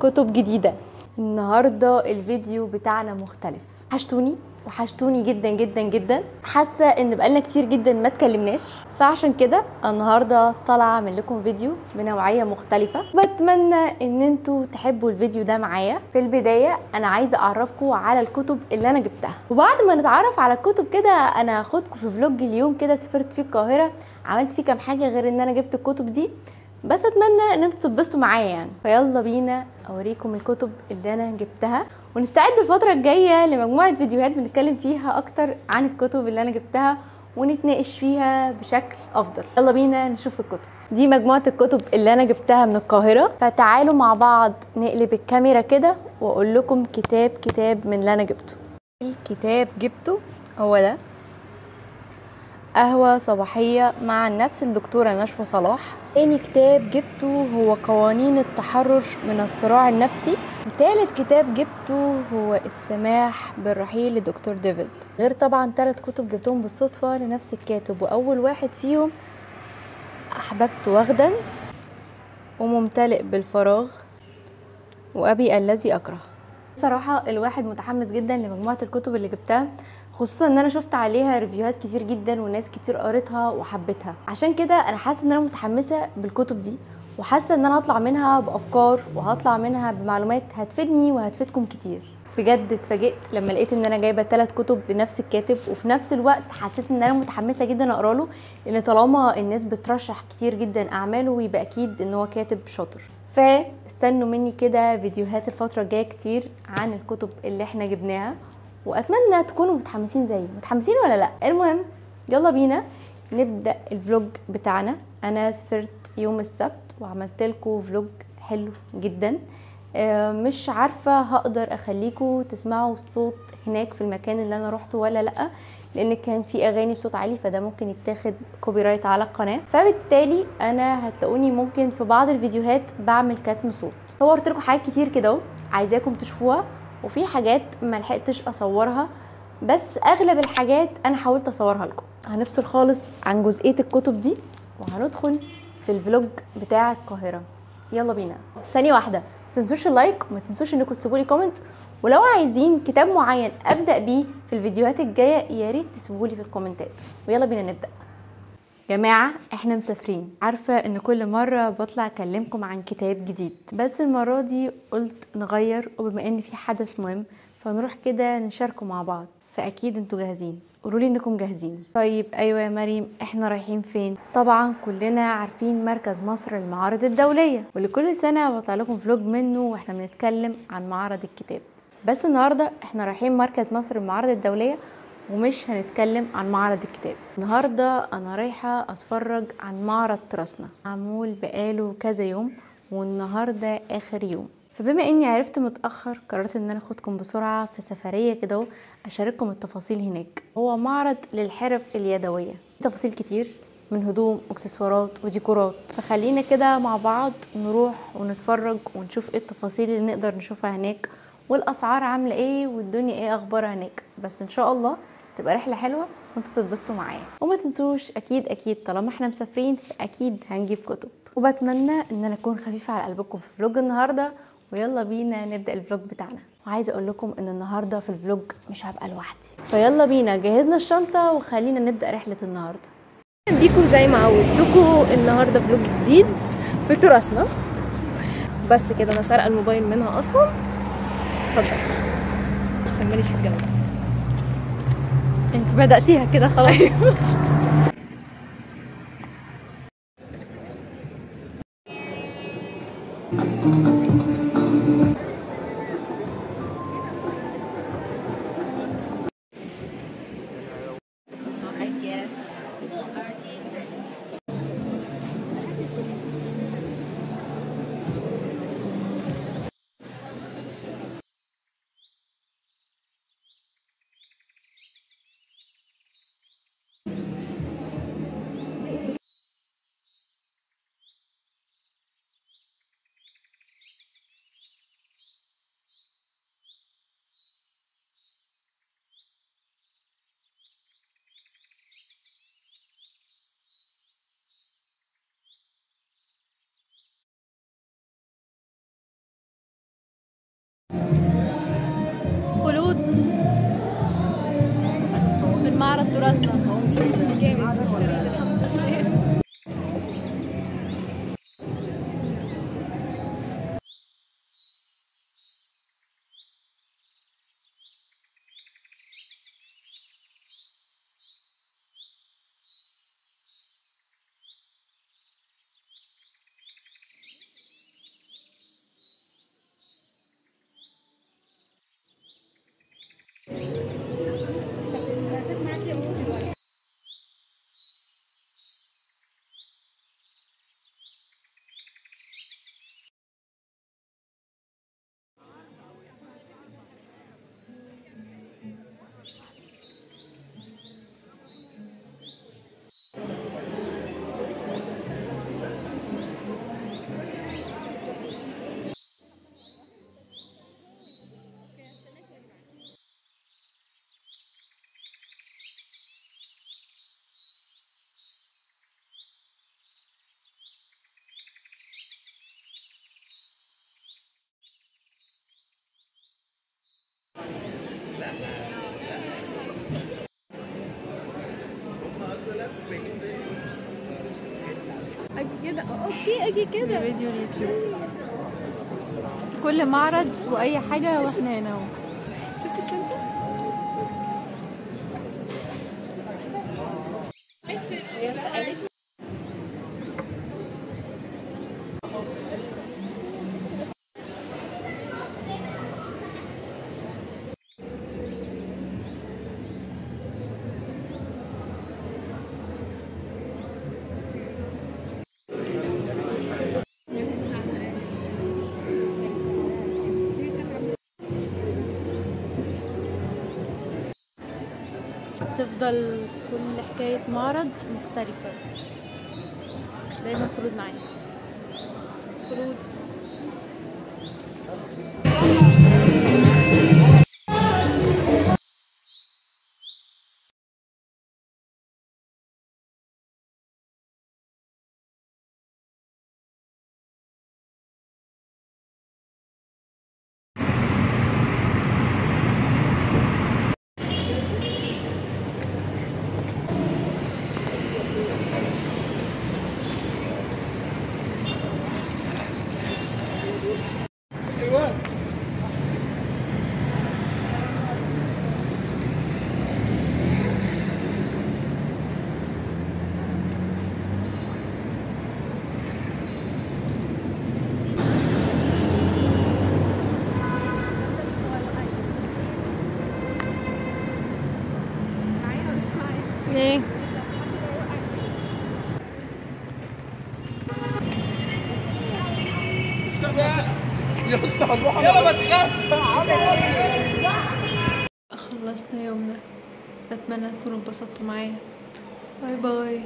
كتب جديدة. النهاردة الفيديو بتاعنا مختلف. وحشتوني جدا جدا جدا. حاسة ان بقالنا كتير جدا ما اتكلمناش، فعشان كده النهاردة طالعة اعمل لكم فيديو بنوعية مختلفة. بتمنى ان انتوا تحبوا الفيديو ده معايا. في البداية انا عايزة اعرفكم على الكتب اللي انا جبتها، وبعد ما نتعرف على الكتب كده انا هاخدكم في فلوج اليوم كده سافرت فيه القاهرة، عملت فيه كام حاجة غير ان انا جبت الكتب دي، بس اتمنى ان انتوا تتبسطوا معايا يعني. فيلا بينا اوريكم الكتب اللي انا جبتها، ونستعد الفترة الجاية لمجموعة فيديوهات بنتكلم فيها اكتر عن الكتب اللي انا جبتها ونتناقش فيها بشكل افضل. يلا بينا نشوف الكتب دي. مجموعة الكتب اللي انا جبتها من القاهرة، فتعالوا مع بعض نقلب الكاميرا كده واقول لكم كتاب من اللي انا جبته. الكتاب جبته هو ده، قهوة صباحية مع النفس، الدكتورة نشوى صلاح. تاني كتاب جبته هو قوانين التحرر من الصراع النفسي. وتالت كتاب جبته هو السماح بالرحيل لدكتور ديفيد. غير طبعا 3 كتب جبتهم بالصدفة لنفس الكاتب، وأول واحد فيهم أحببت وغدا، وممتلئ بالفراغ، وأبي الذي أكره. صراحة الواحد متحمس جدا لمجموعة الكتب اللي جبتها، خصوصا ان انا شفت عليها ريفيوهات كتير جدا وناس كتير قريتها وحبتها. عشان كده انا حاسه ان انا متحمسه بالكتب دي، وحاسه ان انا هطلع منها بافكار وهطلع منها بمعلومات هتفيدني وهتفيدكم كتير. بجد اتفاجئت لما لقيت ان انا جايبه 3 كتب لنفس الكاتب، وفي نفس الوقت حسيت ان انا متحمسه جدا اقرا له، لان طالما الناس بترشح كتير جدا اعماله يبقى اكيد ان هو كاتب شاطر. فاستنوا مني كده فيديوهات الفتره الجايه كتير عن الكتب اللي احنا جبناها، واتمنى تكونوا متحمسين زيي. متحمسين ولا لا؟ المهم يلا بينا نبدا الفلوج بتاعنا. انا سافرت يوم السبت وعملت لكم فلوج حلو جدا. مش عارفه هقدر اخليكم تسمعوا الصوت هناك في المكان اللي انا روحته ولا لا، لان كان في اغاني بصوت عالي فده ممكن يتاخد كوبي رايت على القناه، فبالتالي انا هتلاقوني ممكن في بعض الفيديوهات بعمل كتم صوت. صورت لكم حاجات كتير كده اهو عايزاكم تشوفوها، وفي حاجات ما لحقتش اصورها، بس اغلب الحاجات انا حاولت اصورها لكم. هنفصل خالص عن جزئيه الكتب دي وهندخل في الفلوج بتاع القاهره. يلا بينا. ثانيه واحده، ما تنسوش اللايك وما تنسوش انكم تسيبوا لي كومنت، ولو عايزين كتاب معين ابدا بيه في الفيديوهات الجايه يا ريت تسيبوا لي في الكومنتات. ويلا بينا نبدا. جماعة احنا مسافرين، عارفة ان كل مرة بطلع اكلمكم عن كتاب جديد، بس المرة دي قلت نغير، وبما ان في حدث مهم فنروح كده نشاركه مع بعض. فاكيد انتوا جاهزين، قولولي انكم جاهزين. طيب ايوه يا مريم، احنا رايحين فين؟ طبعا كلنا عارفين مركز مصر للمعارض الدولية، واللي كل سنة بطلع لكم فلوج منه واحنا بنتكلم عن معرض الكتاب. بس النهاردة احنا رايحين مركز مصر للمعارض الدولية، ومش هنتكلم عن معرض الكتاب. النهاردة انا رايحة اتفرج عن معرض تراثنا، معمول بقاله كذا يوم والنهاردة اخر يوم. فبما اني عرفت متأخر قررت ان انا اخدكم بسرعة في سفرية كده اشارككم التفاصيل هناك. هو معرض للحرف اليدوية، تفاصيل كتير من هدوم واكسسوارات وديكورات، فخلينا كده مع بعض نروح ونتفرج ونشوف ايه التفاصيل اللي نقدر نشوفها هناك، والاسعار عامله ايه والدنيا ايه اخبارها هناك. بس ان شاء الله تبقى رحله حلوه وانتوا تتبسطوا معايا. وما تنسوش اكيد طالما احنا مسافرين فاكيد هنجيب كتب، وبتمنى ان انا اكون خفيفه على قلبكم في فلوج النهارده. ويلا بينا نبدا الفلوج بتاعنا. وعايزه اقول لكم ان النهارده في الفلوج مش هبقى لوحدي، فيلا بينا جهزنا الشنطه وخلينا نبدا رحله النهارده. بيكم زي ما عودتكم النهارده فلوج جديد في تراثنا. بس كده انا سارقه الموبايل منها اصلا. اتفضل عشان ماليش في الجو. انت بداتيها كده خلاص. تراثنا جامد، اشتريت الحمد لله. اجي كده اوكي، اجي كده فيديو اليوتيوب كل معرض واي حاجه واحنا هنا اهو. شفت الشنطه؟ هي سألتني تفضل كل حكايه معرض مختلفه، دايما خروج معايا خروج. ايه خلصنا يومنا، بتمنى تكونوا اتبسطتوا معايا. باي باي.